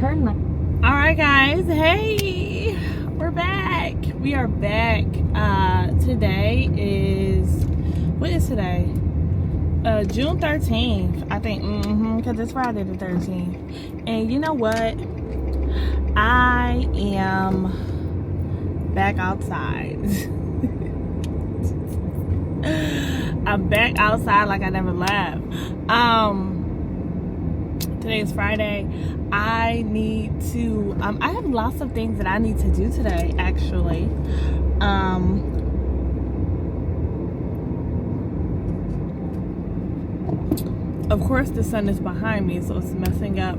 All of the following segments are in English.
turn my... Alright guys, hey, we're back. We are back. Today is, what is today? June 13th, I think, because it's Friday the 13th. And you know what? I am back outside. I'm back outside like I never left. Today is Friday. I need to, I have lots of things that I need to do today, actually. Of course, the sun is behind me, so it's messing up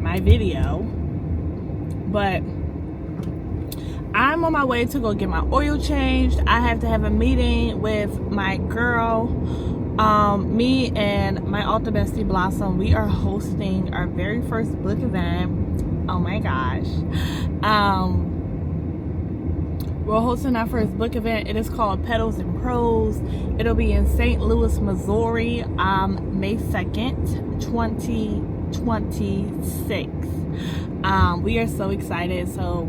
my video. But I'm on my way to go get my oil changed. I have to have a meeting with my girl. Me and my altar bestie Blossom, we are hosting our very first book event. Oh my gosh. We're hosting our first book event. It is called Petals and Prose. It'll be in St. Louis, Missouri, May 2nd, 2026. We are so excited. So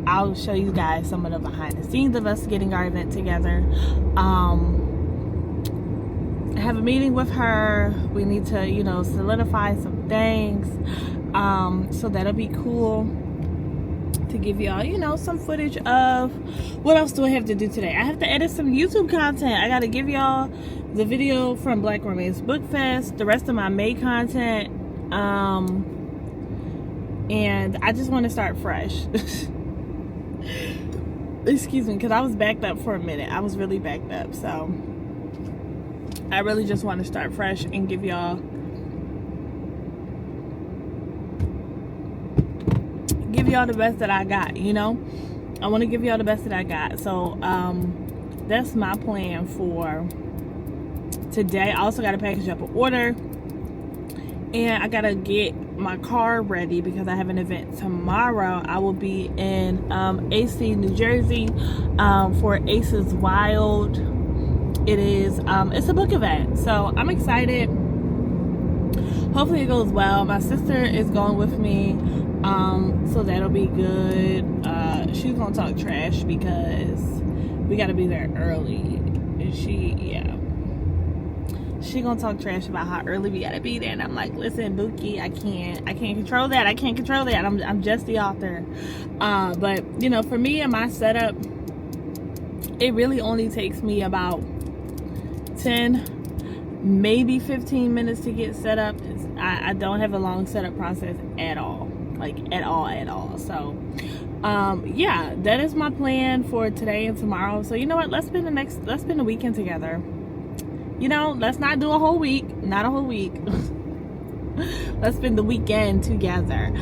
I'll show you guys some of the behind the scenes of us getting our event together. I have a meeting with her. We need to, solidify some things. So that'll be cool to give y'all, some footage of what else do I have to do today. I have to edit some YouTube content. I gotta give y'all the video from Black Romance Book Fest, the rest of my May content, and I just want to start fresh. Excuse me, because I was backed up for a minute. I was really backed up, so I really just want to start fresh and give y'all the best that I got, I want to give y'all the best that I got. So that's my plan for today. I also got to package up an order, and I gotta get my car ready because I have an event tomorrow. I will be in AC, New Jersey, for Ace's Wild. It is it's a book event, so I'm excited. Hopefully it goes well. My sister is going with me, so that'll be good. She's gonna talk trash because we gotta be there early, and she gonna talk trash about how early we gotta be there, and I'm like, listen, Bookie, I can't control that. I'm just the author. But for me and my setup, it really only takes me about 10, maybe 15 minutes to get set up. I don't have a long setup process at all, at all. So yeah, that is my plan for today and tomorrow. So you know what, let's spend the weekend together. Let's not do a whole week, not a whole week. Let's spend the weekend together.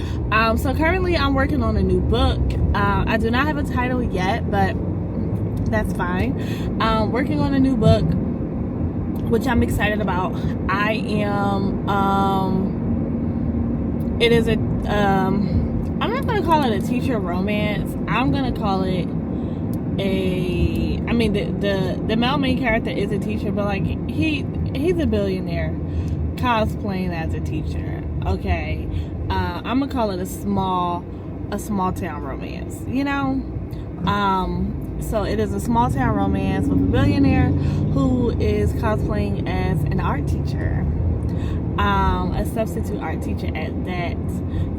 So currently I'm working on a new book. I do not have a title yet, but that's fine. Working on a new book, which I'm excited about. I am, it is I'm not going to call it a teacher romance. I'm going to call it the male main character is a teacher, but he's a billionaire cosplaying as a teacher. Okay. I'm going to call it a small town romance, So it is a small town romance with a billionaire who is cosplaying as an art teacher, a substitute art teacher at that.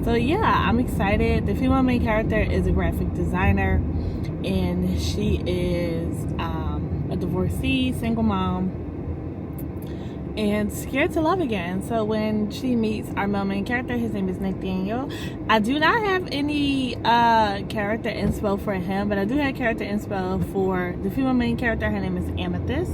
So yeah, I'm excited. The female main character is a graphic designer, and she is a divorcee, single mom, and scared to love again. So when she meets our male main character, his name is Nathaniel. I do not have any character inspo for him, but I do have character inspo for the female main character. Her name is Amethyst.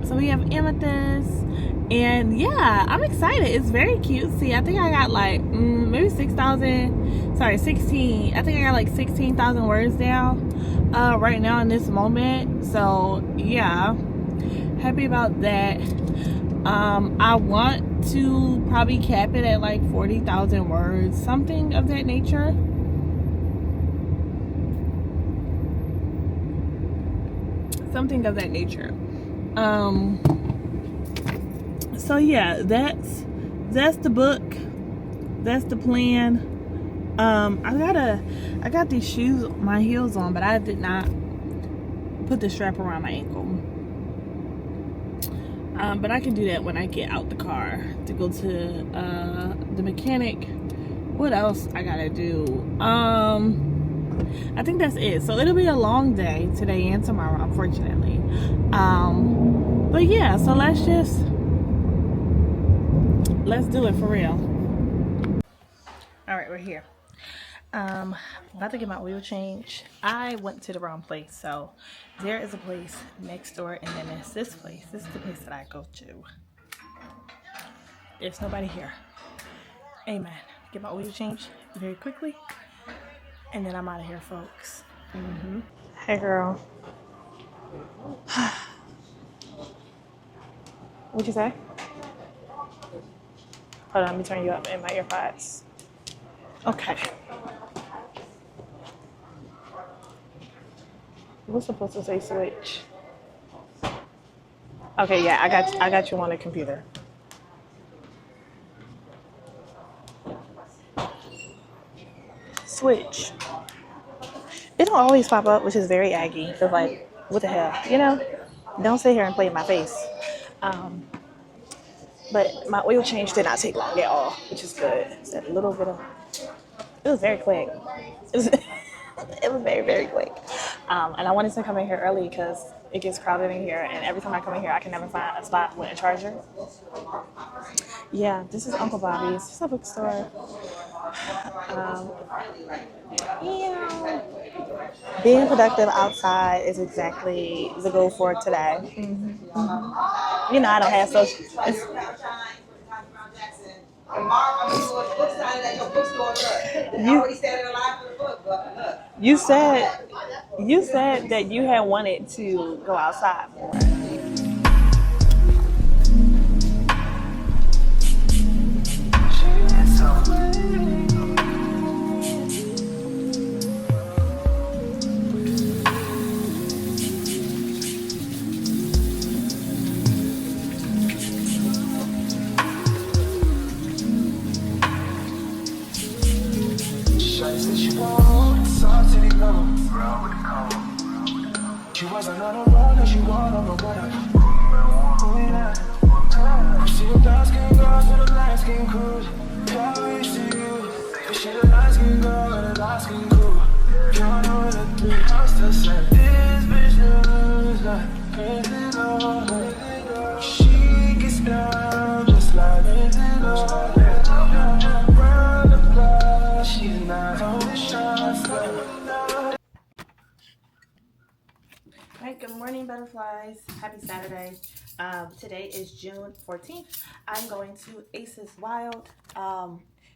So we have Amethyst, and yeah, I'm excited. It's very cutesy. I think I got maybe 16. I think I got 16,000 words down right now in this moment. So yeah, happy about that. I want to probably cap it at 40,000 words, something of that nature. So yeah, that's the book. that's the plan. I got these shoes, my heels on, but I did not put the strap around my ankle. But I can do that when I get out the car to go to the mechanic. What else I gotta do? I think that's it. So it'll be a long day today and tomorrow, unfortunately. But yeah, so let's do it for real. All right, we're here. About to get my oil change. I went to the wrong place, so there is a place next door, and then there's this place. This is the place that I go to. There's nobody here. Amen. Get my oil change very quickly, and then I'm out of here, folks. Hey, girl. What'd you say? Hold on, let me turn you up in my earpods. Okay. What's supposed to say switch? Okay, yeah, I got you on the computer. Switch. It don't always pop up, which is very aggy. It's like, what the hell, you know? Don't sit here and play in my face. But my oil change did not take long at all, which is good. It's a little bit of. It was very quick. It was very, very quick. And I wanted to come in here early because it gets crowded in here, and every time I come in here, I can never find a spot with a charger. Yeah, this is Uncle Bobby's. It's a bookstore. Yeah. Being productive outside is exactly the goal for today. You know, I don't have social. You said that you had wanted to go outside more. She wasn't on a road, and she walked on the water. She the dark skin girl for the light skin crew. Yeah, we see you. She the light skin girl and the light skin crew. You know the three house to say. This bitch knows like crazy love. She gets down just like crazy love. Round the block, she's not on the shots. Alright, good morning, butterflies. Happy Saturday. Today is June 14th. I'm going to Aces Wild.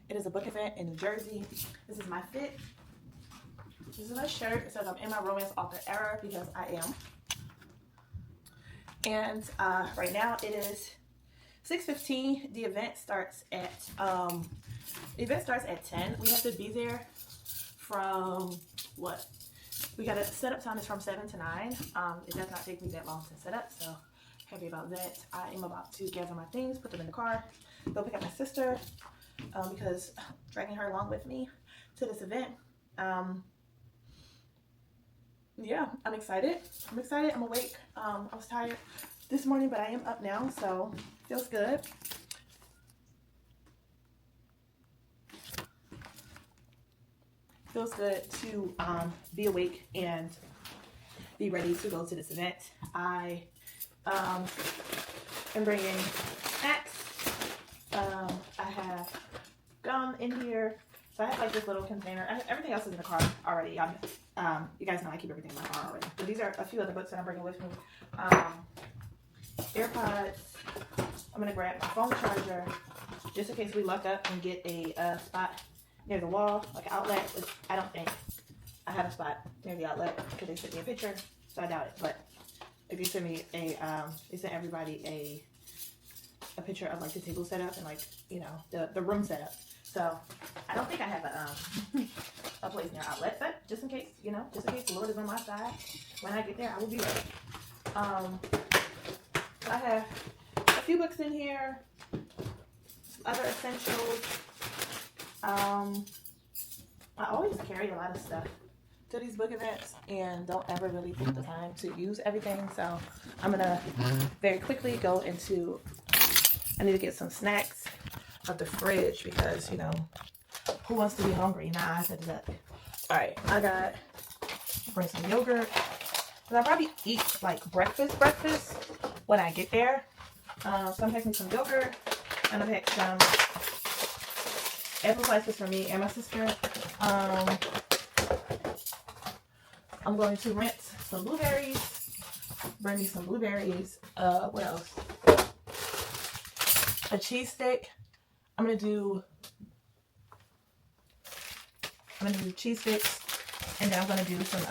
It is a book event in New Jersey. This is my fit. This is my shirt. It says I'm in my romance author era because I am. And right now it is 6:15. The event starts at 10. We have to be there from what? We got a setup time is from 7 to 9. It does not take me that long to set up, so happy about that. I am about to gather my things, put them in the car, go pick up my sister because dragging her along with me to this event. Yeah, I'm excited. I'm awake. I was tired this morning, but I am up now, so feels good. Feels good to be awake and be ready to go to this event. I am bringing snacks. I have gum in here. So I have like this little container. Everything else is in the car already. You guys know I keep everything in my car already. But these are a few of the books that I'm bringing with me. AirPods. I'm going to grab my phone charger just in case we luck up and get a spot near the wall, like an outlet. I don't think I have a spot near the outlet because they sent me a picture, so I doubt it. But if you send me they sent everybody a picture of like the table setup and like, you know, the room setup. So I don't think I have a place near outlet, but just in case, you know, just in case the Lord is on my side, when I get there, I will be ready. I have a few books in here, some other essentials. I always carry a lot of stuff to these book events and don't ever really take the time to use everything. So I'm gonna very quickly go into, I need to get some snacks of the fridge because, you know, who wants to be hungry? Nah, I said that. All right, I got, bring some yogurt. Cause I probably eat like breakfast when I get there. So I'm taking some yogurt and I picked some apple slices for me and my sister. I'm going to rinse some blueberries. Bring me some blueberries. What else? A cheese stick. I'm gonna do cheese sticks, and then I'm gonna do some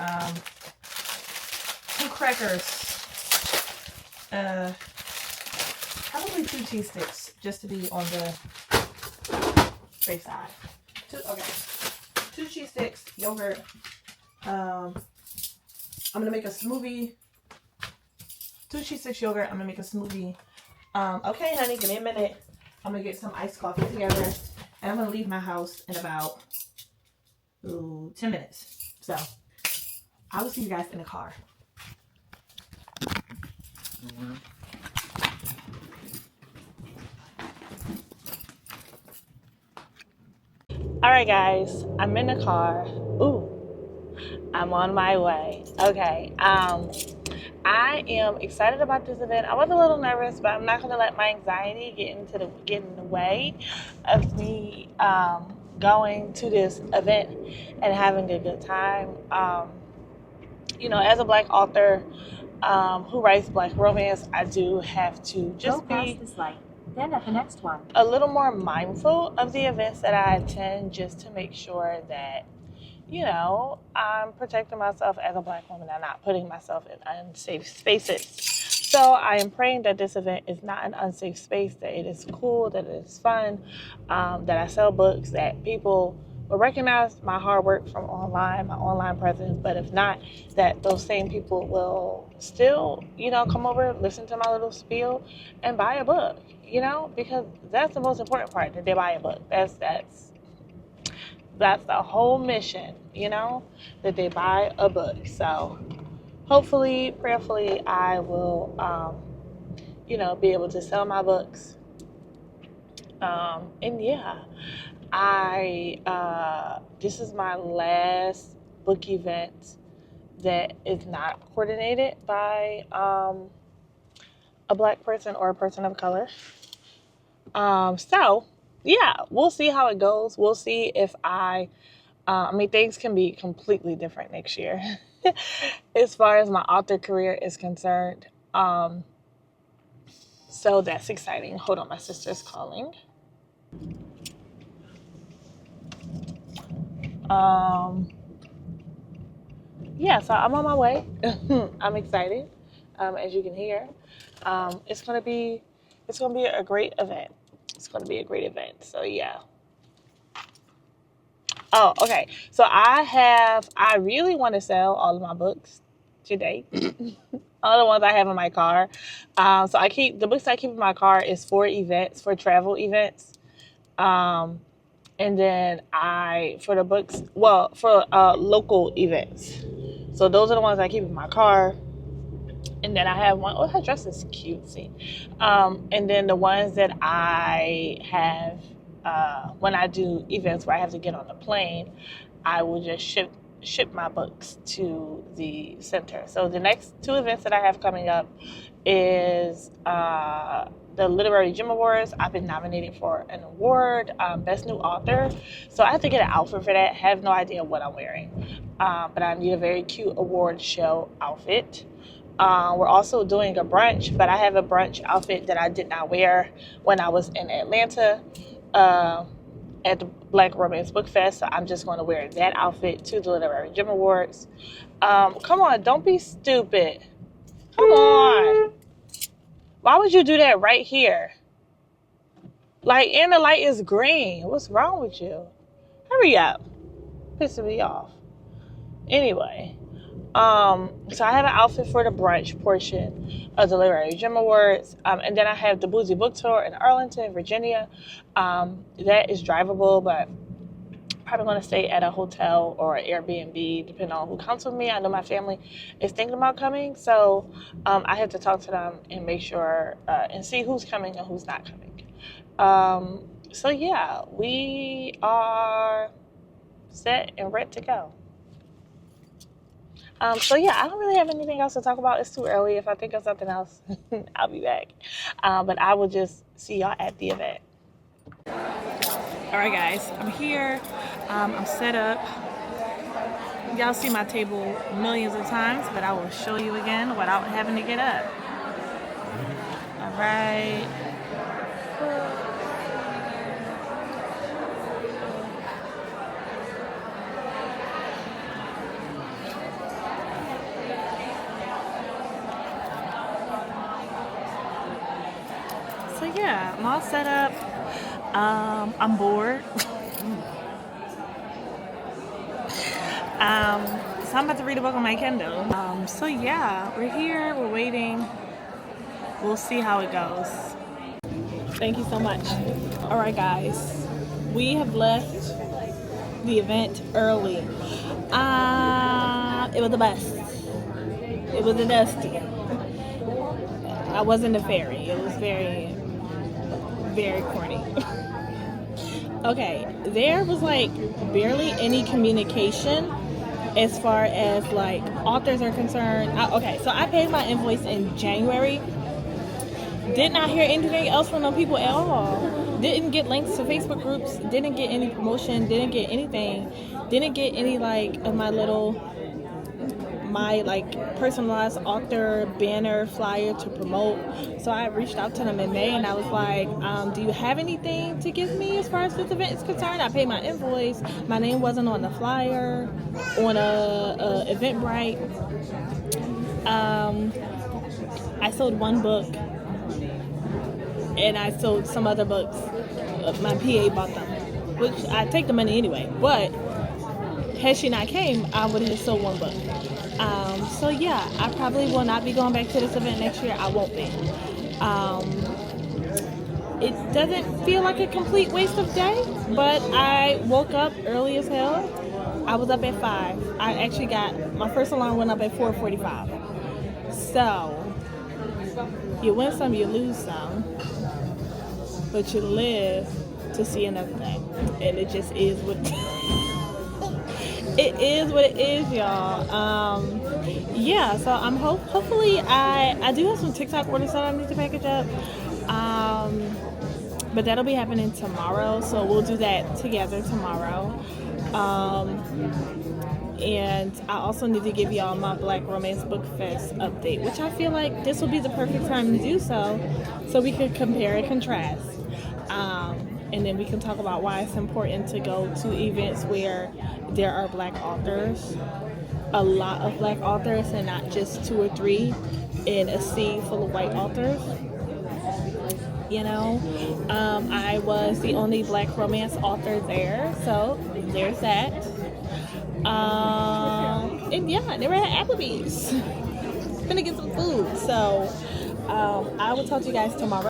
2 crackers. Probably 2 cheese sticks just to be on the safe side. 2 cheese sticks, yogurt. I'm gonna make a smoothie. 2 cheese sticks, yogurt. I'm gonna make a smoothie. Okay, honey, give me a minute. I'm gonna get some iced coffee together, and I'm gonna leave my house in about 10 minutes. So I will see you guys in the car. All right, guys, I'm in the car. Ooh, I'm on my way. Okay. I am excited about this event. I was a little nervous, but I'm not going to let my anxiety get in the way of me going to this event and having a good time. You know, as a Black author who writes Black romance, I do have to just Go past this light, then at the next one. A little more mindful of the events that I attend, just to make sure that, you know, I'm protecting myself as a Black woman and not putting myself in unsafe spaces. So I am praying that this event is not an unsafe space, that it is cool, that it is fun, that I sell books, that people will recognize my hard work from online, my online presence. But if not, that those same people will still, you know, come over, listen to my little spiel, and buy a book, you know, because that's the most important part, that they buy a book. That's the whole mission, you know, that they buy a book. So hopefully, prayerfully, I will, you know, be able to sell my books. And yeah, this is my last book event that is not coordinated by a Black person or a person of color. So yeah, we'll see how it goes. We'll see if I mean, things can be completely different next year as far as my author career is concerned. So that's exciting. Hold on, my sister's calling. Yeah, so I'm on my way. I'm excited. As you can hear, it's gonna be a great event. It's gonna be a great event. So yeah. Oh, okay. So I really want to sell all of my books today. All the ones I have in my car. So the books I keep in my car is for events, for travel events. And then for local events. So those are the ones I keep in my car. And then I have one. Oh, her dress is cutesy. And then the ones that I have, when I do events where I have to get on the plane, I will just ship my books to the center. So the next 2 events that I have coming up is the Literary Gem Awards. I've been nominated for an award, Best New Author. So I have to get an outfit for that. Have no idea what I'm wearing. But I need a very cute award show outfit. We're also doing a brunch, but I have a brunch outfit that I did not wear when I was in Atlanta at the Black Romance Book Fest. So I'm just going to wear that outfit to the Literary Gem Awards. Come on, don't be stupid. Come on. Why would you do that right here? Like, and the light is green. What's wrong with you? Hurry up. Pissing me off. Anyway. So I have an outfit for the brunch portion of the Literary Gem Awards. And then I have the Boozy Book Tour in Arlington, Virginia. That is drivable, but probably going to stay at a hotel or an Airbnb, depending on who comes with me. I know my family is thinking about coming, so I have to talk to them and make sure and see who's coming and who's not coming. So yeah, we are set and ready to go. So yeah, I don't really have anything else to talk about. It's too early. If I think of something else, I'll be back. But I will just see y'all at the event. All right, guys, I'm here. I'm set up. Y'all see my table millions of times, but I will show you again without having to get up. All right. So yeah, I'm all set up. I'm bored. So I'm about to read a book on my Kindle. So yeah, we're here, we're waiting. We'll see how it goes. Thank you so much. All right, guys, we have left the event early. It was the best. It was a dusty. I wasn't a fairy. It was very, very corny. Okay, there was like barely any communication as far as like authors are concerned. Okay, so I paid my invoice in January. Did not hear anything else from them people at all. Didn't get links to Facebook groups. Didn't get any promotion. Didn't get anything. Didn't get any like of my personalized author banner flyer to promote. So I reached out to them in May and I was like, do you have anything to give me as far as this event is concerned? I paid my invoice. My name wasn't on the flyer, on a Eventbrite. I sold one book and I sold some other books. My PA bought them, which I take the money anyway, but had she not came, I would have just sold one book. So yeah, I probably will not be going back to this event next year. I won't be. It doesn't feel like a complete waste of day, but I woke up early as hell. I was up at 5. I actually got, my first alarm went up at 4:45. So, you win some, you lose some, but you live to see another thing. And it just is what it is what it is, y'all. Yeah, so I'm hopefully I do have some TikTok orders that I need to package up. But that'll be happening tomorrow, so we'll do that together tomorrow. And I also need to give y'all my Black Romance Book Fest update, which I feel like this will be the perfect time to do so we can compare and contrast. And then we can talk about why it's important to go to events where there are Black authors, a lot of Black authors, and not just 2 or 3 in a sea full of white authors. You know, I was the only Black romance author there, so there's that. And yeah, they were at Applebee's. Gonna get some food. So I will talk to you guys tomorrow.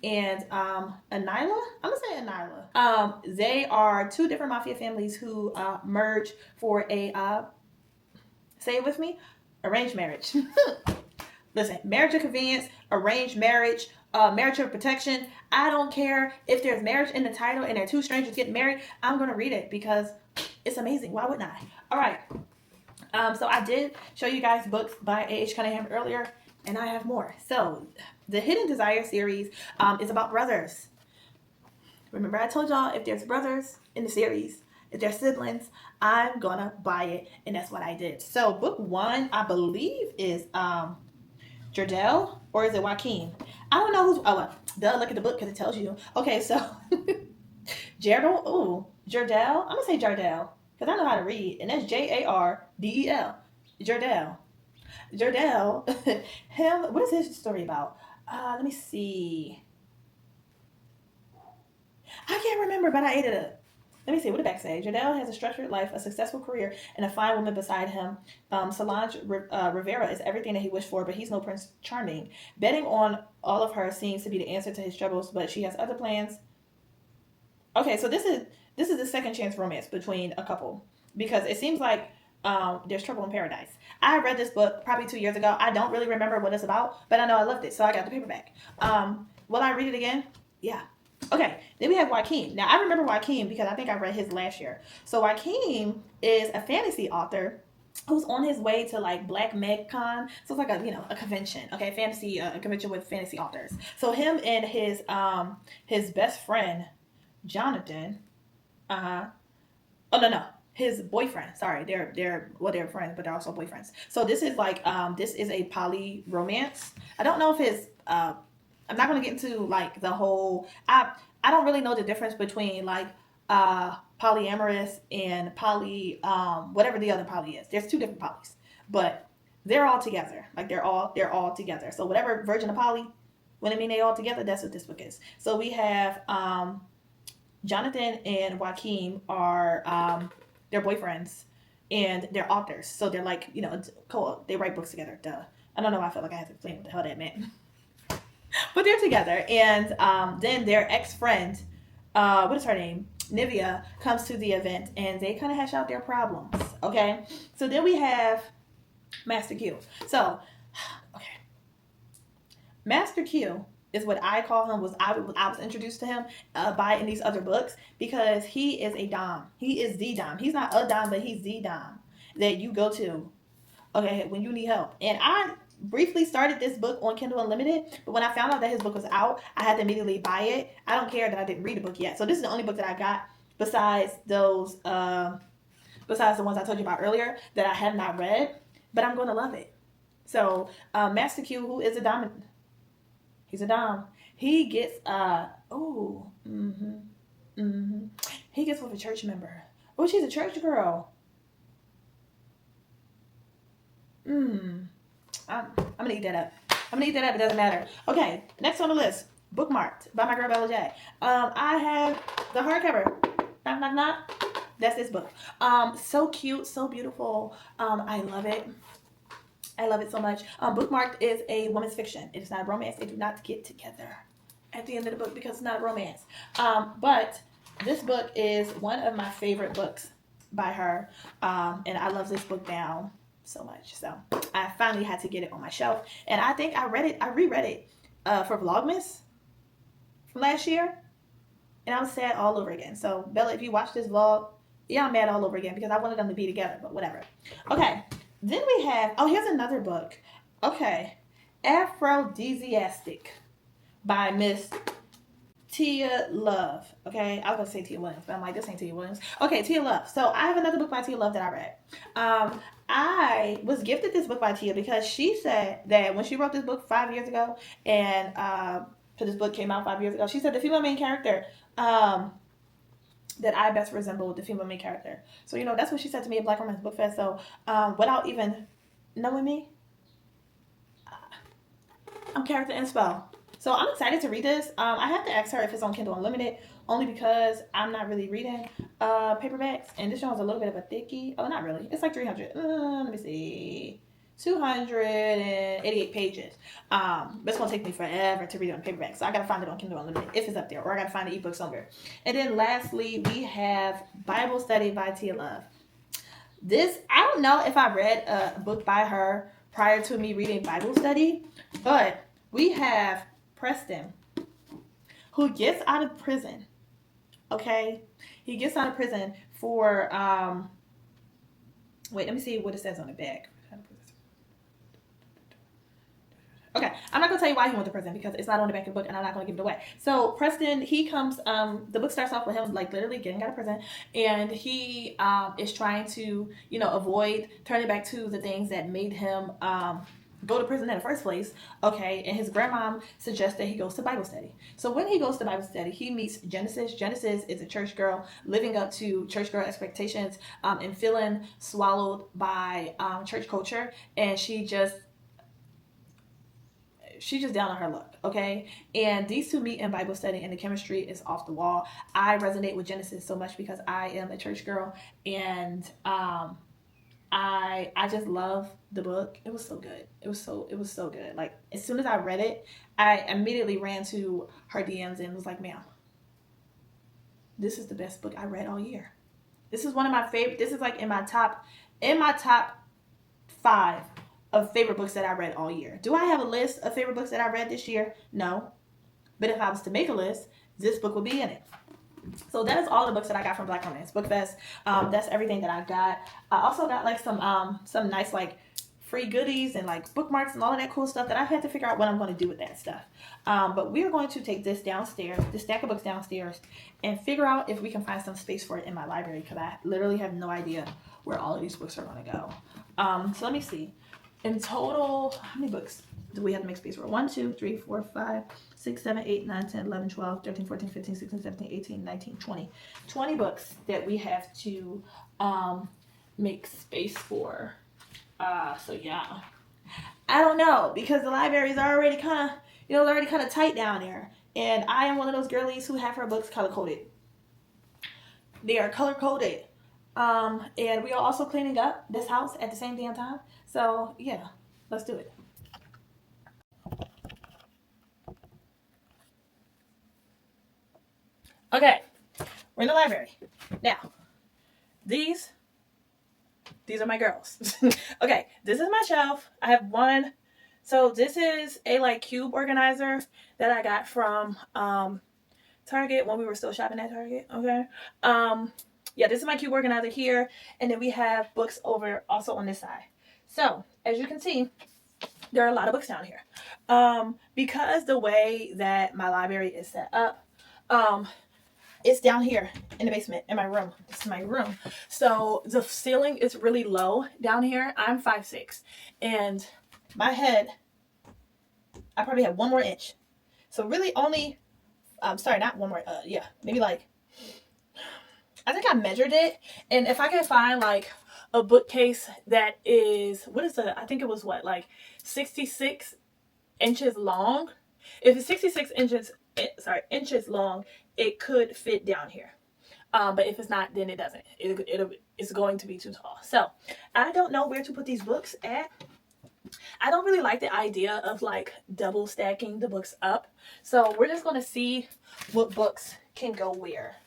and Anila. I'm gonna say Anila. They are two different mafia families who merge for a say it with me, arranged marriage. Listen, marriage of convenience, arranged marriage, marriage of protection. I don't care if there's marriage in the title and there are two strangers getting married. I'm gonna read it because it's amazing. Why wouldn't I? All right. So I did show you guys books by A.H. Cunningham earlier, and I have more. So the Hidden Desire series is about brothers. Remember I told y'all if there's brothers in the series, if there's siblings, I'm gonna buy it, and that's what I did. So book one, I believe, is Jardel, or is it Joaquin? I don't know who's. Oh, duh. Look at the book because it tells you. Okay, so Jardel. Ooh, Jardel. I'm gonna say Jardel because I know how to read, and that's Jardel. Jardel. Jardel. Him. What is his story about? Let me see. I can't remember, but I ate it up. Let me see, what did back say? Jardel has a structured life, a successful career, and a fine woman beside him. Solange Rivera is everything that he wished for, but he's no Prince Charming. Betting on all of her seems to be the answer to his troubles, but she has other plans. Okay, so this is the second chance romance between a couple, because it seems like there's trouble in paradise. I read this book probably 2 years ago. I don't really remember what it's about, but I know I loved it, so I got the paperback. Will I read it again? Yeah. Okay, then we have Joaquin. Now, I remember Joaquin because I think I read his last year. So Joaquin is a fantasy author who's on his way to like Black MegCon. So it's like a convention, okay, fantasy a convention with fantasy authors. So him and his best friend Jonathan, oh no, his boyfriend. Sorry, they're friends, but they're also boyfriends. So this is like this is a poly romance. I don't know if his I'm not gonna get into like the whole. I don't really know the difference between like polyamorous and poly whatever the other poly is. There's two different polys, but they're all together. Like they're all together. So whatever version of poly, when I mean they all together, that's what this book is. So we have Jonathan and Joaquin are they're boyfriends and they're authors. So they're like they write books together. Duh. I don't know why I felt like I had to explain what the hell that meant. But they're together, and then their ex-friend, what is her name? Nivea, comes to the event, and they kind of hash out their problems, okay? So then we have Master Q. So, okay. Master Q is what I call him. I was introduced to him by in these other books because he is a dom. He is the dom. He's not a dom, but he's the dom that you go to, okay, when you need help. And I briefly started this book on Kindle Unlimited, but when I found out that his book was out, I had to immediately buy it. I don't care that I didn't read the book yet. So this is the only book that I got besides those, besides the ones I told you about earlier that I have not read, but I'm going to love it. So Master Q, who is a dom, he's a dom. He gets, he gets with a church member. Oh, she's a church girl. I'm gonna eat that up. It doesn't matter. Okay, next on the list, Bookmarked by my girl Bella J. I have the hardcover. Knock, knock, knock. That's this book. So cute, so beautiful. I love it. I love it so much. Bookmarked is a woman's fiction. It is not a romance. They do not get together at the end of the book because it's not a romance. But this book is one of my favorite books by her. And I love this book down so much. So I finally had to get it on my shelf. And I think I reread it for Vlogmas from last year. And I was sad all over again. So Bella, if you watch this vlog, yeah, I'm mad all over again because I wanted them to be together, but whatever. Okay. Then we have, here's another book. Okay. Aphrodisiastic by Miss Tia Love. Okay. I was going to say Tia Williams, but I'm like, this ain't Tia Williams. Okay, Tia Love. So I have another book by Tia Love that I read. I was gifted this book by Tia because she said that when she wrote this book 5 years ago, and so this book came out 5 years ago, she said the female main character that I best resembled the female main character. So, that's what she said to me at Black Romance Book Fest. So, without even knowing me, I'm character inspo. So, I'm excited to read this. I have to ask her if it's on Kindle Unlimited, only because I'm not really reading paperbacks. And this one was a little bit of a thickie. Oh, not really. It's like 300. Let me see. 288 pages. But it's gonna take me forever to read it on paperback, so I gotta find it on Kindle Unlimited if it's up there, or I gotta find the ebook somewhere. And then lastly, we have Bible Study by Tia Love. This, I don't know if I read a book by her prior to me reading Bible Study, but we have Preston, who gets out of prison. Okay, he gets out of prison for wait, let me see what it says on the back. Okay, I'm not gonna tell you why he went to prison because it's not on the back of the book, and I'm not gonna give it away. So Preston, he comes. The book starts off with him like literally getting out of prison, and he is trying to, you know, avoid turning back to the things that made him go to prison in the first place. Okay, and his grandmom suggests that he goes to Bible study. So when he goes to Bible study, he meets Genesis. Genesis is a church girl living up to church girl expectations and feeling swallowed by church culture, and she's just down on her luck, okay? And these two meet in Bible study, and the chemistry is off the wall. I resonate with Genesis so much because I am a church girl, and I just love the book. It was so good. It was so good. Like, as soon as I read it, I immediately ran to her DMs and was like, ma'am, this is the best book I read all year. This is one of my favorite. This is like in my top 5 of favorite books that I read all year. Do I have a list of favorite books that I read this year? No. But if I was to make a list, this book would be in it. So that is all the books that I got from Black Romance Book Fest. That's everything that I got. I also got like some nice like free goodies and like bookmarks and all of that cool stuff that I had to figure out what I'm going to do with that stuff. But we are going to take this downstairs, this stack of books downstairs, and figure out if we can find some space for it in my library, because I literally have no idea where all of these books are going to go. So let me see. In total, how many books do we have to make space for? 1, 2, 3, 4, 5, 6, 7, 8, 9, 10, 11, 12, 13, 14, 15, 16, 17, 18, 19, 20. 20 books that we have to make space for. So yeah. I don't know, because the library is already kind of tight down there. And I am one of those girlies who have her books color-coded. They are color-coded. And we are also cleaning up this house at the same damn time. So yeah, let's do it. Okay, we're in the library. Now, these are my girls. Okay, this is my shelf. I have one. So this is a like cube organizer that I got from Target when we were still shopping at Target. Okay. Yeah, this is my cube organizer here, and then we have books over also on this side. So as you can see, there are a lot of books down here. Because the way that my library is set up, it's down here in the basement in my room. This is my room. So the ceiling is really low down here. I'm 5'6", and my head, I probably have 1 more inch. So really only, sorry, not 1 more, yeah, maybe like, I think I measured it, and if I can find like a bookcase that is, I think it was what, like 66 inches long. If it's 66 inches long, it could fit down here. But if it's not, then it doesn't. It's going to be too tall. So I don't know where to put these books at. I don't really like the idea of like double stacking the books up. So we're just going to see what books can go where.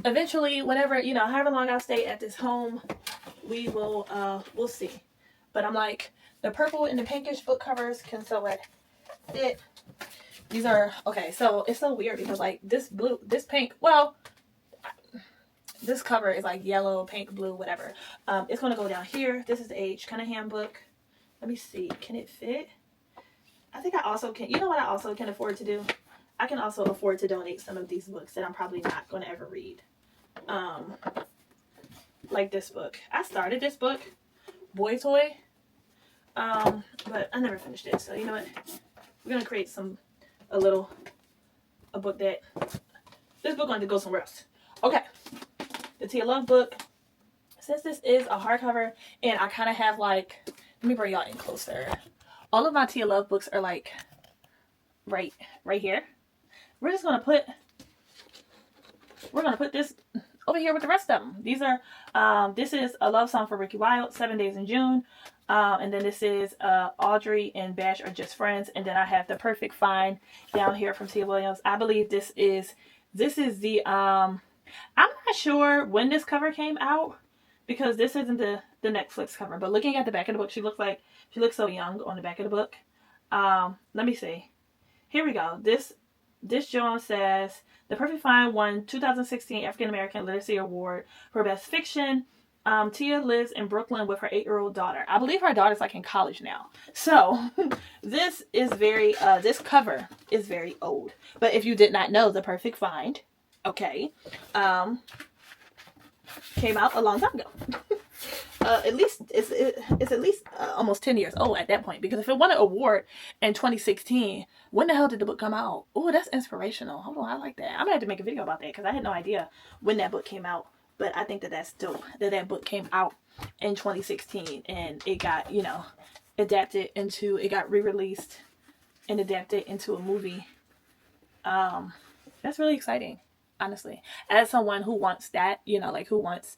Eventually, whenever, however long I'll stay at this home, we'll see. But I'm like, the purple and the pinkish book covers can so fit. These are, okay, so it's so weird because like this pink, well, this cover is like yellow, pink, blue, whatever. It's going to go down here. This is the H. Cunningham book. Let me see. Can it fit? I think I also can, you know what I also can afford to do? I can also afford to donate some of these books that I'm probably not going to ever read. Like this book. I started this book, Boy Toy, but I never finished it. So you know what? We're going to create a book that, this book going to go somewhere else. Okay. The Tia Love book. Since this is a hardcover, and I kind of have like, let me bring y'all in closer. All of my Tia Love books are like right here. We're going to put this over here with the rest of them. These are, this is A Love Song for Ricky Wilde, 7 Days in June. And then this is Audrey and Bash Are Just Friends. And then I have The Perfect Find down here from Tia Williams. I believe this is the, I'm not sure when this cover came out, because this isn't the Netflix cover. But looking at the back of the book, she looks so young on the back of the book. Let me see. Here we go. This Joan says, The Perfect Find won 2016 African American Literacy Award for Best Fiction. Tia lives in Brooklyn with her 8-year-old daughter. I believe her daughter's like in college now. So this is very, this cover is very old. But if you did not know, The Perfect Find, okay, came out a long time ago. At least it's at least almost 10 years old at that point, because if it won an award in 2016, when the hell did the book come out? Oh, that's inspirational. Hold on, I like that. I'm gonna have to make a video about that, because I had no idea when that book came out. But I think that's dope that book came out in 2016 and it got, you know, adapted into, it got re-released and adapted into a movie. That's really exciting, honestly, as someone who wants that, you know, like who wants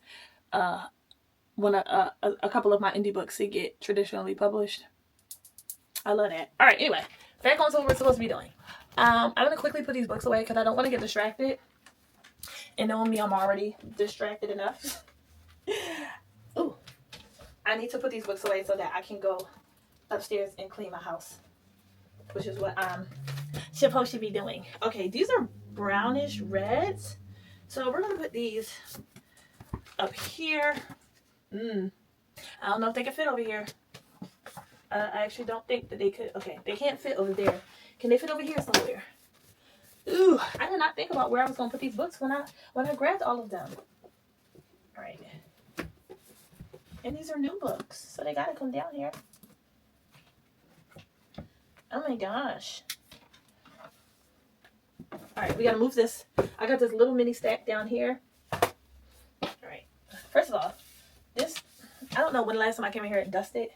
when a couple of my indie books to get traditionally published. I love that. All right, anyway, back on to what we're supposed to be doing. I'm gonna quickly put these books away because I don't want to get distracted, and knowing me, I'm already distracted enough. Ooh, I need to put these books away so that I can go upstairs and clean my house, which is what I'm supposed to be doing. Okay, these are brownish reds, so we're gonna put these up here. I don't know if they can fit over here. I actually don't think that they could. Okay, they can't fit over there. Can they fit over here somewhere? Ooh, I did not think about where I was gonna put these books when I grabbed all of them. All right, and these are new books, so they gotta come down here. Oh my gosh! All right, we gotta move this. I got this little mini stack down here. All right, first of all, this, I don't know when the last time I came in here and dusted,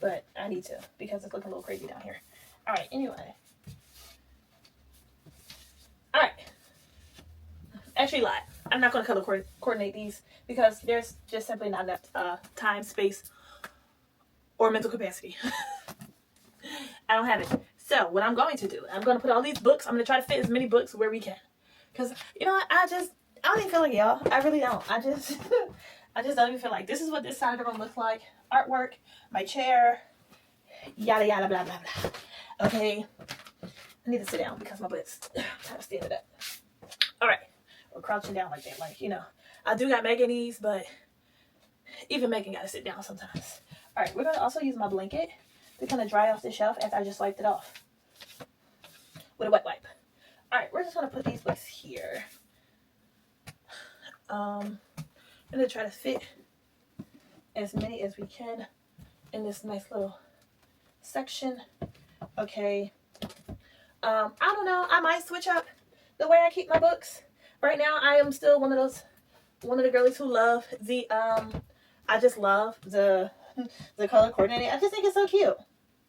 but I need to, because it's looking a little crazy down here. All right, anyway. All right. Actually, lie. I'm not going to color coordinate these because there's just simply not enough time, space, or mental capacity. I don't have it. So what I'm going to do, I'm going to put all these books, I'm going to try to fit as many books where we can. Because, you know what, I don't even feel like y'all. I really don't. I just don't even feel like this is what this side of the room looks like. Artwork, my chair, yada yada blah blah blah. Okay, I need to sit down because my butt's kind of standing up. All right, or crouching down like that. Like, you know, I do got Meganese, but even Megan got to sit down sometimes. All right, we're gonna also use my blanket to kind of dry off the shelf after I just wiped it off with a wet wipe. All right, we're just gonna put these books here. I'm gonna try to fit as many as we can in this nice little section. Okay. I don't know. I might switch up the way I keep my books. Right now, I am still one of the girlies who love the I just love the color coordinating. I just think it's so cute.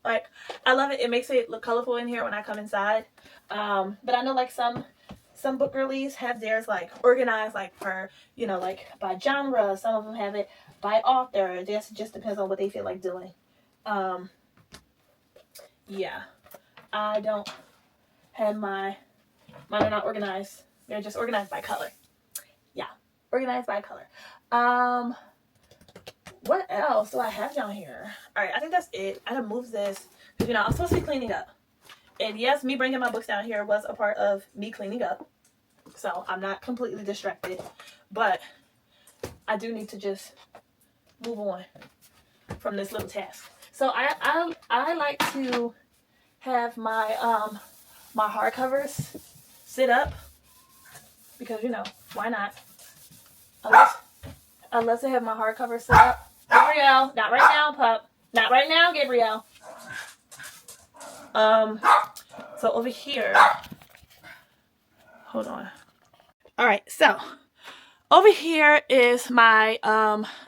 Like, I love it. It makes it look colorful in here when I come inside. But I know like some book girlies have theirs like organized like per, you know, like by genre. Some of them have it by author. It just depends on what they feel like doing. Yeah, I don't have mine are not organized. They're just organized by color. Yeah, organized by color. What else do I have down here? All right, I think that's it. I gotta move this because, you know, I'm supposed to be cleaning up. And yes, me bringing my books down here was a part of me cleaning up. So I'm not completely distracted, but I do need to just move on from this little task. So I like to have my my hardcovers sit up because, you know, why not? Unless I have my hardcover sit up. Gabrielle, not right now, pup. Not right now, Gabrielle. So over here, hold on. All right, so over here is my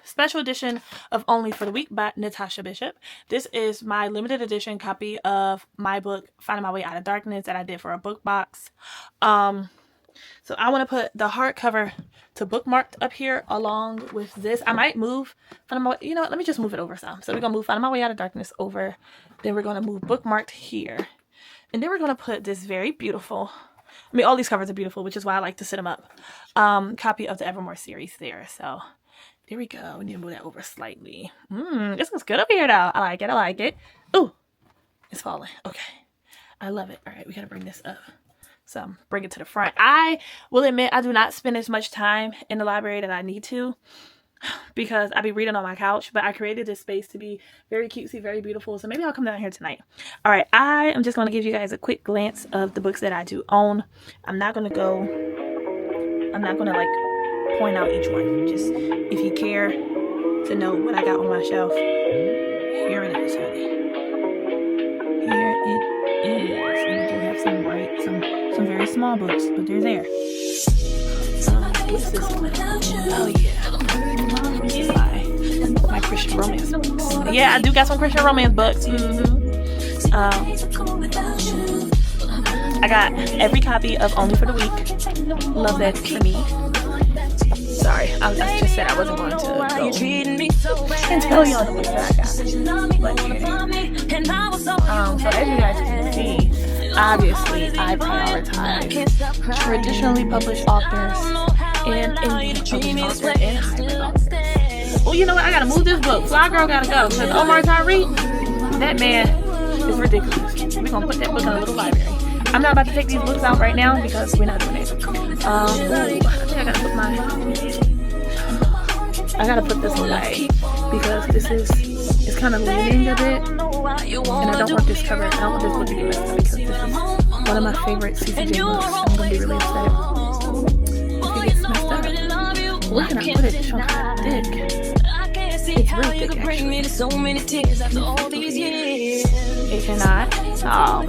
special edition of Only for the Week by Natasha Bishop. This is my limited edition copy of my book, Finding My Way Out of Darkness, that I did for a book box. So I want to put the hardcover to bookmarked up here along with this. I might move Find My Way, you know what, let me just move it over some. So we're gonna move Find My Way Out of Darkness over, then we're gonna move bookmarked here, and then we're gonna put this very beautiful, I mean, all these covers are beautiful, which is why I like to sit them up, copy of the Evermore series there. So there we go. We need to move that over slightly. This looks good up here though. I like it. I like it. Ooh, it's falling. Okay, I love it. All right, we gotta bring this up. So bring it to the front. I will admit I do not spend as much time in the library that I need to, because I be reading on my couch, but I created this space to be very cutesy, very beautiful. So maybe I'll come down here tonight. All right, I am just going to give you guys a quick glance of the books that I do own. I'm not going to like point out each one. Just if you care to know what I got on my shelf, here it is, honey. Here it is. And we do have some very small books, but they're there. What's this one? Oh yeah, my Christian romance books. Yeah, I do got some Christian romance books. I got every copy of Only for the Week. Love that for me. Sorry, I just said I wasn't going to go and tell you all the books that I got. But, so as you guys can see, obviously I prioritize traditionally published authors and indie published authors and hybrid authors. Well, you know what? I gotta move this book. Fly Girl gotta go, because Omar Tyree, that man is ridiculous. We're gonna put that book in a little library. I'm not about to take these books out right now because we're not doing it. I think I gotta put this away because it's kind of leaning a bit, and I don't want this cover. I don't want this book to get messed up because this is one of my favorite CCJ books. I'm gonna be really upset if it gets messed up. Where can I put it? It's so kind of thick. It's really thick, actually. It cannot. Oh,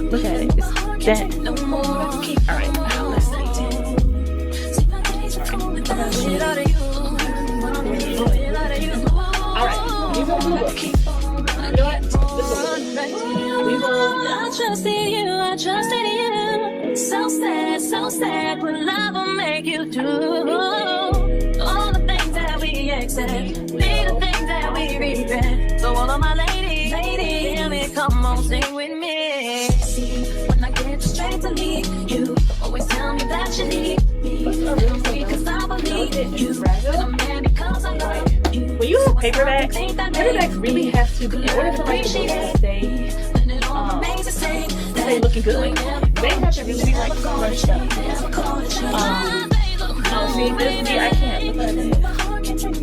look at it. It's dead. Alright, let's see. Alright, these are blue books. You know what? We will. I trusted you. So sad, but love will make you do all the things that we accept, be the things that we regret. So all of my ladies, hear me, come on, sing with me. See, when I get straight to leave, you always tell me that you need me. Because I believe you, when a man becomes a love. When you have paperbacks really have to be, in order for like the books to stay looking good, they have to really be like crushed up. See this here, I can't put it.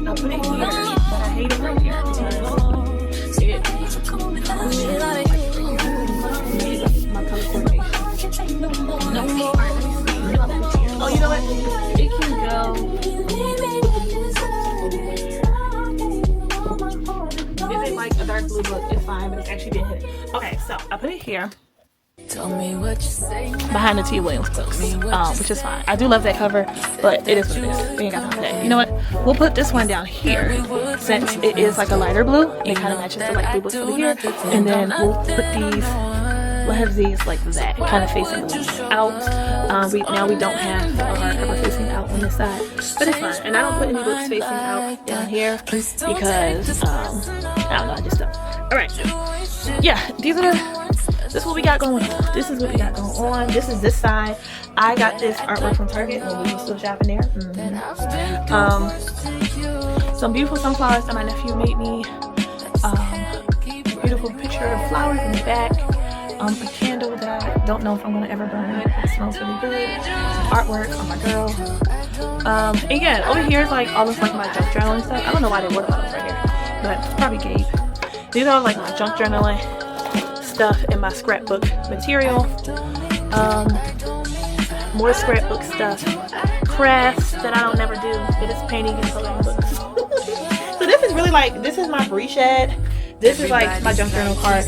I'll put it here, but I hate it right here because my color coordination. Oh, you know what? It can go. Is it like a dark blue book? It's fine, but it's actually been hit. Okay, so I put it here. Behind the T. Williams books, which is fine. I do love that cover, but it is what it is. We ain't got time for that. You know what? We'll put this one down here since it is like a lighter blue. It kind of matches the light blue books over here, and then we'll put these. We'll have these like that, kind of facing out. Now we don't have the hardcover facing out on this side, but it's fine. And I don't put any books facing out down here because I don't know. I just don't. All right. Yeah, this is what we got going on. This is what we got going on. This is this side. I got this artwork from Target when we were still shopping there. Some beautiful sunflowers that my nephew made me. Beautiful picture of flowers in the back. A candle that I don't know if I'm gonna ever burn. It smells really good. Some artwork on my girl. Again, over here is like all of like my junk journal and stuff. I don't know why they water bottles right here, but it's probably Gabe. These are like my junk journaling stuff and my scrapbook material. More scrapbook stuff, crafts that I don't never do. It is painting and coloring books. So this is really like, this is my breach ad. This is like my junk journal card.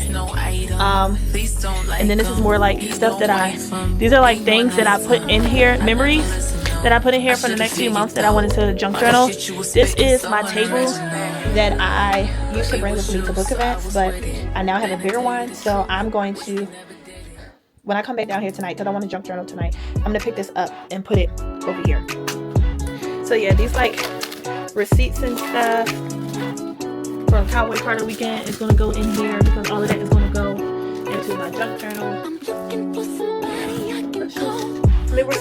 And then this is more like stuff that these are like things that I put in here, memories that I put in here for the next few months that I went into the junk journal. This is my table that I used to bring with me to book events, but I now have a bigger one, so I'm going to when I come back down here tonight, because I want to junk journal tonight, I'm gonna pick this up and put it over here. So yeah, these like receipts and stuff from Cowboy Carter weekend is gonna go in here, because all of that is gonna go into my junk journal.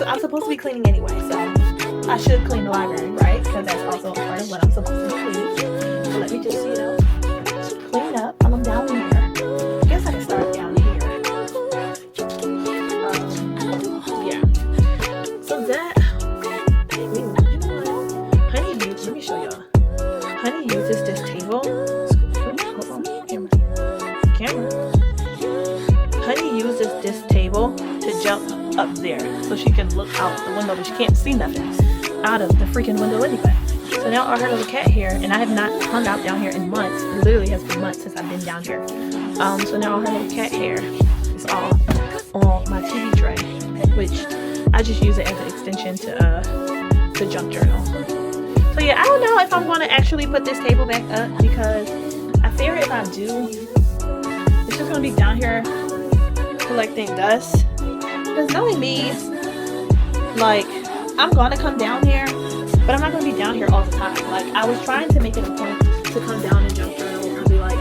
I'm supposed to be cleaning anyway, so I should clean the library, right? Because that's also a part of what I'm supposed to be cleaning. So let me just, you know, clean up while I'm down here. I guess I can start down here. Yeah. So that, you know what? Honey uses, let me show y'all. Honey uses this table. Hold on, camera. Honey uses this table to jump up there so she can look out the window, but she can't see nothing out of the freaking window anyway. So now all her little cat hair, and I have not hung out down here in months. It literally has been months since I've been down here. So now all her little cat hair is all on my TV tray, which I just use it as an extension to junk journal. So yeah, I don't know if I'm going to actually put this table back up, because I fear if I do, it's just going to be down here collecting dust. Because knowing me, like, I'm gonna come down here, but I'm not gonna be down here all the time. Like, I was trying to make it a point to come down and junk journal probably like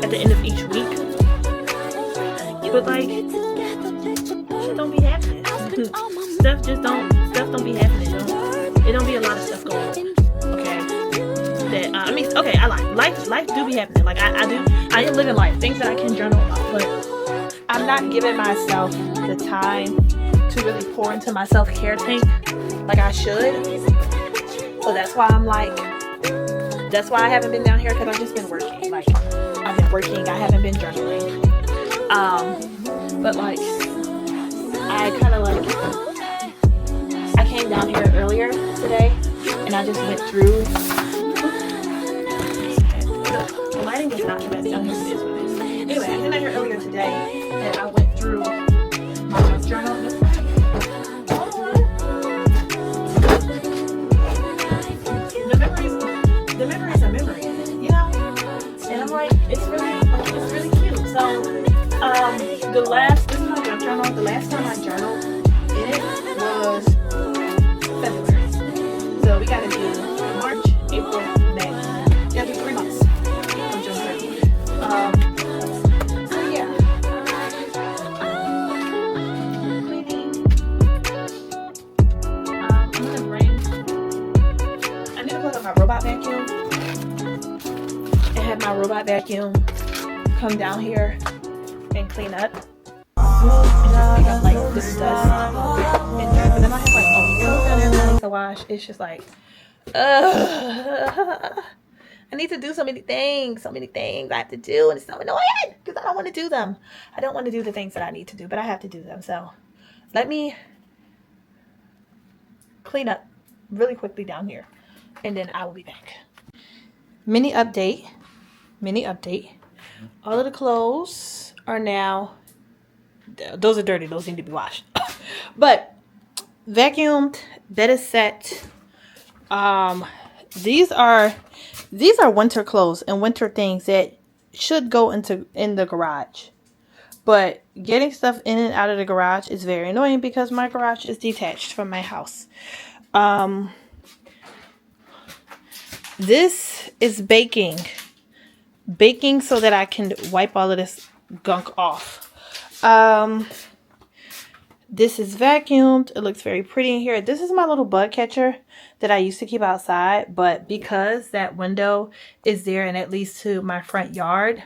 at the end of each week. But like, shit don't be happening. stuff don't be happening. It don't be a lot of stuff going on. Okay. That okay, I life do be happening. Like I am living life. Things that I can journal about, but I'm not giving myself the time to really pour into my self-care tank like I should. So that's why that's why I haven't been down here, because I've just been working. Like, I've been working, I haven't been journaling. But like, I came down here earlier today, and I just went through. The lighting is not the best down here, it is what it is. Anyway, I came down here earlier today, and I went through my junk journal. The memories are memories, you know? And I'm like, it's really cute. So, this is my junk journal. The last time I journaled in it was February. So we gotta do March, April, May. We gotta do 3 months of junk journaling. My robot vacuum and have my robot vacuum come down here and clean up and just pick up like this dust and dirt. But then I have like all the clothes down there that I need to wash. It's just like, I need to do so many things I have to do, and it's so annoying because I don't want to do them. I don't want to do the things that I need to do, but I have to do them. So let me clean up really quickly down here, and then I will be back. Mini update. All of the clothes are now, those are dirty. Those need to be washed. But vacuumed, bed is set. These are winter clothes and winter things that should go in the garage. But getting stuff in and out of the garage is very annoying because my garage is detached from my house. This is baking so that I can wipe all of this gunk off. This is vacuumed. It looks very pretty in here. This is my little bug catcher that I used to keep outside, but because that window is there and it leads to my front yard,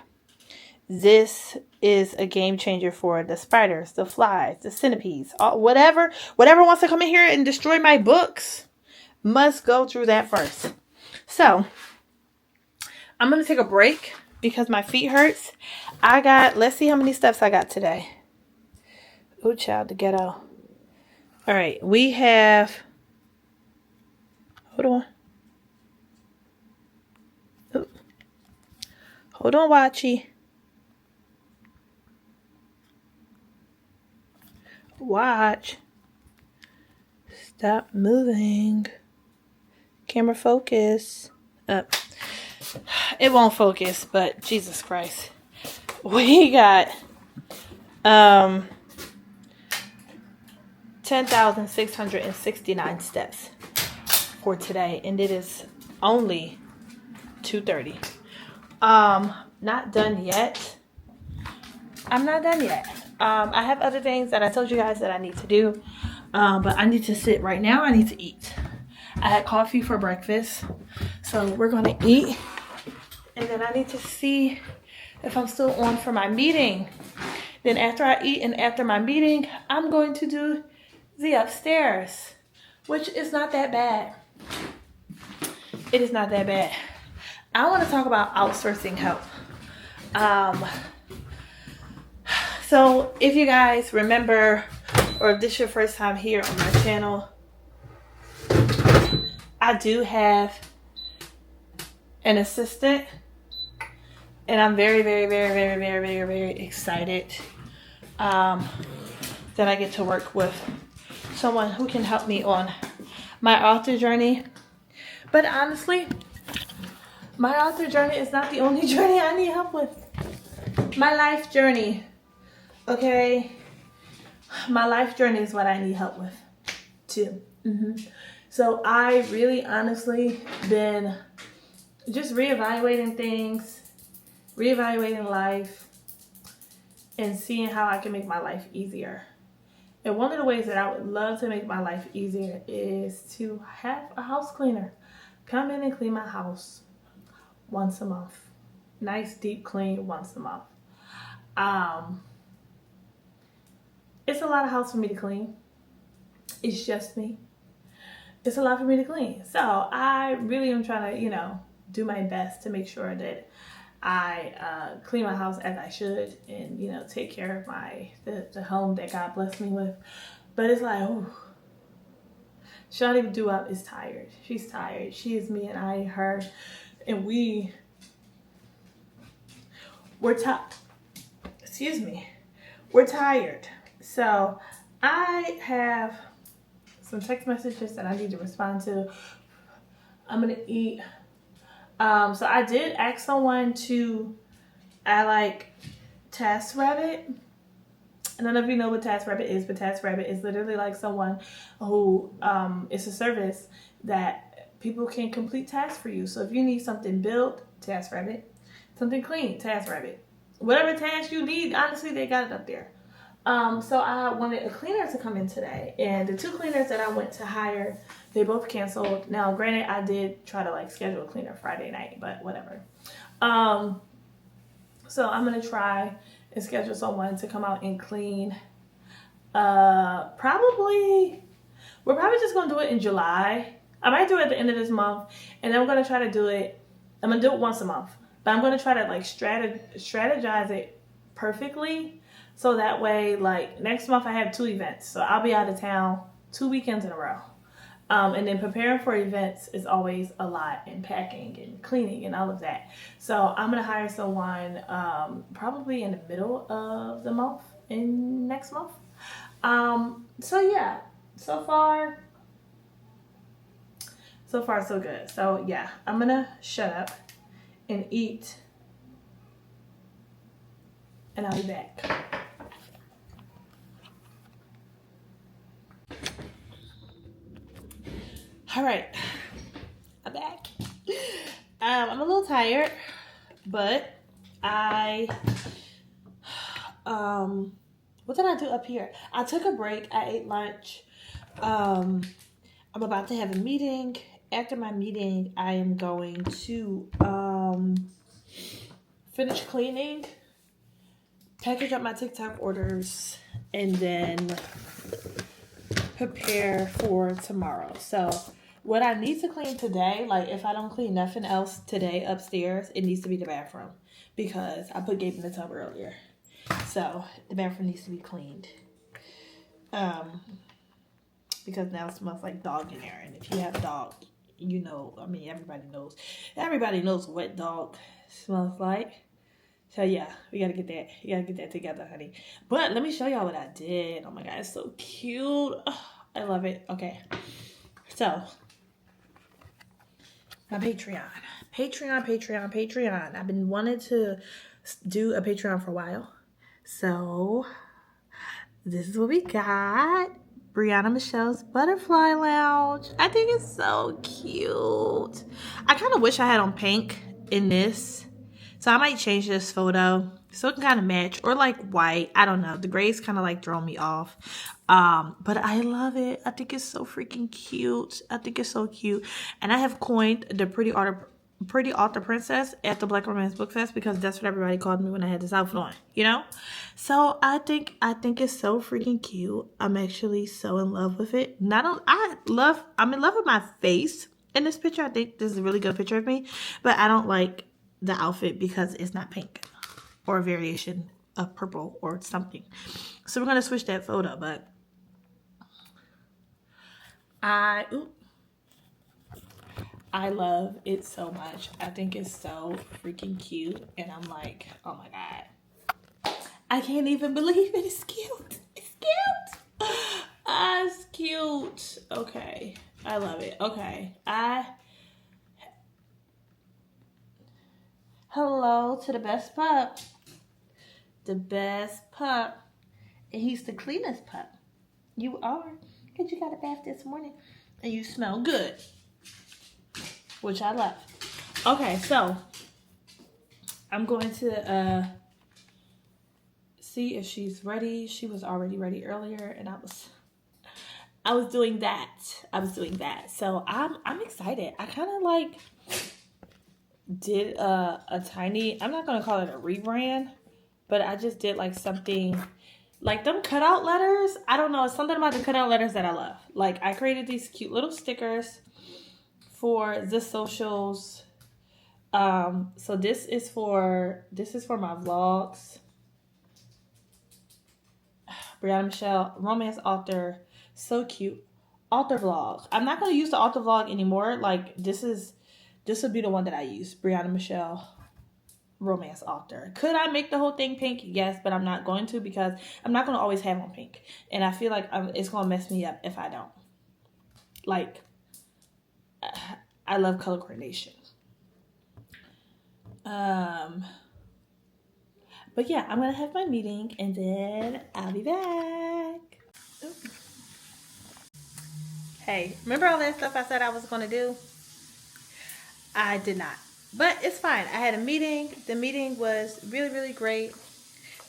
this is a game changer for the spiders, the flies, the centipedes, whatever wants to come in here and destroy my books must go through that first. So I'm going to take a break because my feet hurts. Let's see how many steps I got today. Ooh, child, the ghetto. All right, we have, hold on. Ooh. Hold on, Watchy. Watch. Stop moving. Camera focus. Up. It won't focus, but Jesus Christ. We got 10,669 steps for today, and it is only 2:30. Not done yet. I'm not done yet. I have other things that I told you guys that I need to do, but I need to sit right now. I need to eat. I had coffee for breakfast, so we're gonna eat, and then I need to see if I'm still on for my meeting. Then after I eat and after my meeting, I'm going to do the upstairs, which is not that bad. It is not that bad. I want to talk about outsourcing help. So if you guys remember, or if this is your first time here on my channel, I do have an assistant, and I'm very, very, very, very, very, very, very excited that I get to work with someone who can help me on my author journey. But honestly, my author journey is not the only journey I need help with. My life journey, okay? My life journey is what I need help with too. So I really honestly been just reevaluating things, reevaluating life, and seeing how I can make my life easier. And one of the ways that I would love to make my life easier is to have a house cleaner come in and clean my house once a month. Nice deep clean once a month. It's a lot of house for me to clean. It's just me. It's a lot for me to clean. So I really am trying to, do my best to make sure that I clean my house as I should, and take care of the home that God blessed me with. But it's like, ooh, Shawty Doo-Wop is tired. She's tired. She is me and I her, and we're we're tired. So I have some text messages that I need to respond to. I'm gonna eat. So I did ask someone to TaskRabbit. I don't know if you know what TaskRabbit is, but TaskRabbit is literally like someone who, it's a service that people can complete tasks for you. So if you need something built, TaskRabbit. Something clean, TaskRabbit. Whatever task you need, honestly, they got it up there. So I wanted a cleaner to come in today, and the 2 cleaners that I went to hire, they both canceled. Now, granted, I did try to schedule a cleaner Friday night, but whatever. So I'm gonna try and schedule someone to come out and clean. We're probably just gonna do it in July. I might do it at the end of this month, and then we're gonna try to do it. I'm gonna do it once a month, but I'm gonna try to strategize it perfectly. So that way, next month I have 2 events. So I'll be out of town 2 weekends in a row. And then preparing for events is always a lot, and packing and cleaning and all of that. So I'm going to hire someone probably in the middle of the month, in next month. So yeah, so far so good. So yeah, I'm going to shut up and eat, and I'll be back. All right, I'm back. I'm a little tired, but what did I do up here? I took a break. I ate lunch. I'm about to have a meeting. After my meeting, I am going to finish cleaning, package up my TikTok orders, and then prepare for tomorrow. So what I need to clean today, if I don't clean nothing else today upstairs, it needs to be the bathroom, because I put Gabe in the tub earlier. So the bathroom needs to be cleaned. Because now it smells like dog in there. And if you have a dog, everybody knows what dog smells like. So yeah, we gotta get that together, honey. But let me show y'all what I did. Oh my God, it's so cute. Oh, I love it. Okay. So my Patreon. I've been wanting to do a Patreon for a while. So this is what we got. Brianna Michelle's Butterfly Lounge. I think it's so cute. I kind of wish I had on pink in this. So I might change this photo so it can kind of match, or like white. I don't know. The grays kind of like throw me off. But I love it. I think it's so freaking cute. I think it's so cute. And I have coined the Pretty Author Princess at the Black Romance Book Fest because that's what everybody called me when I had this outfit on, you know? So I think it's so freaking cute. I'm actually so in love with it. I'm in love with my face in this picture. I think this is a really good picture of me, but I don't like the outfit because it's not pink or a variation of purple or something. So we're gonna switch that photo, but I love it so much. I think it's so freaking cute, and I'm like, oh my god, I can't even believe it. It's cute. It's cute. It's cute. Okay, I love it. Okay, hello to the best pup. The best pup. And he's the cleanest pup. You are. Because you got a bath this morning. And you smell good. Which I love. Okay, so. I'm going to see if she's ready. She was already ready earlier. And I was doing that. So I'm excited. I kind of like did a tiny, I'm not going to call it a rebrand, but I just did like something like them cutout letters. I don't know. It's something about the cutout letters that I love. Like I created these cute little stickers for the socials. So this is for my vlogs. Brianna Michelle, romance author, so cute. Author vlog. I'm not going to use the author vlog anymore. Like this would be the one that I use. Brianna Michelle, romance author. Could I make the whole thing pink? Yes, but I'm not going to because I'm not going to always have on pink. And I feel like it's going to mess me up if I don't. Like, I love color coordination. But yeah, I'm going to have my meeting and then I'll be back. Ooh. Hey, remember all that stuff I said I was going to do? I did not. But it's fine. I had a meeting. The meeting was really, really great.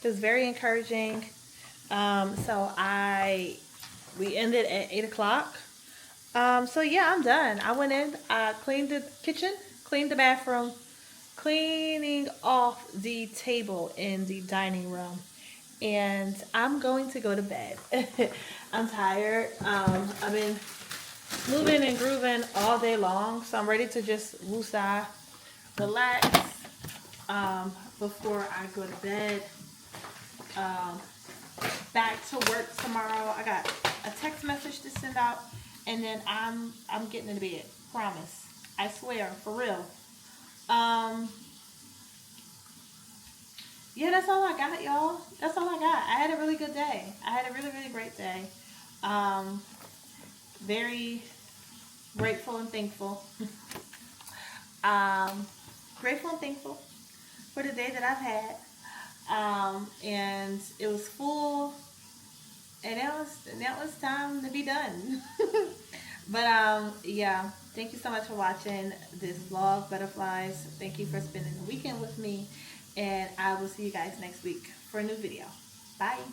It was very encouraging. So we ended at 8 o'clock. So yeah, I'm done. I went in, I cleaned the kitchen, cleaned the bathroom, cleaning off the table in the dining room. And I'm going to go to bed. I'm tired. I've been moving and grooving all day long. So I'm ready to just woosah, relax, before I go to bed. Back to work tomorrow. I got a text message to send out, and then I'm getting into bed. Promise. I swear, for real. Yeah, that's all I got, y'all. That's all I got. I had a really good day. I had a really, really great day. Very grateful and thankful. Grateful and thankful for the day that I've had. And it was full, and that was time to be done. But yeah, thank you so much for watching this vlog, Butterflies. Thank you for spending the weekend with me, and I will see you guys next week for a new video. Bye.